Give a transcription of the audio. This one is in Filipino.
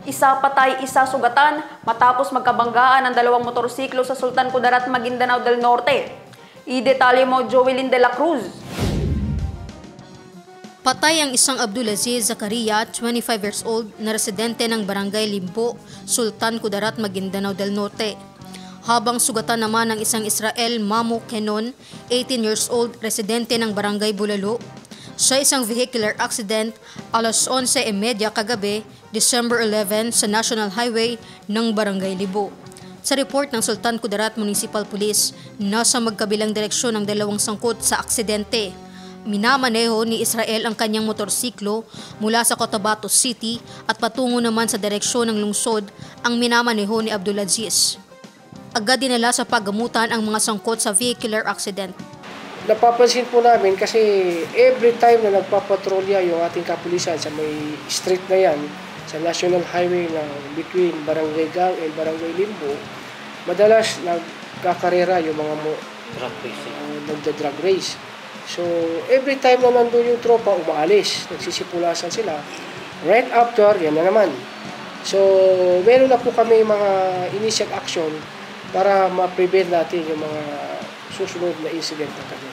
Isa patay, isa sugatan matapos magkabanggaan ang dalawang motorsiklo sa Sultan Kudarat, Maguindanao del Norte. I-detalye mo, Joelyn de la Cruz. Patay ang isang Abdulaziz Zakaria, 25 years old, na residente ng Barangay Limpo, Sultan Kudarat, Maguindanao del Norte. Habang sugatan naman ang isang Israel Mamu Kenon, 18 years old, residente ng Barangay Bulalo, sa isang vehicular accident alas 11:30 kagabi, December 11 sa National Highway ng Barangay Libo. Sa report ng Sultan Kudarat Municipal Police, nasa magkabilang direksyon ang dalawang sangkot sa aksidente. Minamaneho ni Israel ang kanyang motorsiklo mula sa Cotabato City at patungo naman sa direksyon ng lungsod ang minamaneho ni Abdulaziz. Agad dinala sa paggamutan ang mga sangkot sa vehicular accident. Napapansin po namin kasi every time na nagpapatrolya yung ating kapulisan sa may street na yan, sa National Highway na between Barangay Gang and Barangay Limbo, madalas nagkakarera yung mga nagda-drug race. So every time na nandun yung tropa, umaalis, nagsisipulasan sila. Right after, yan na naman. So meron na po kami mga initial action para ma-prevent natin yung mga susunod na incident na kanya.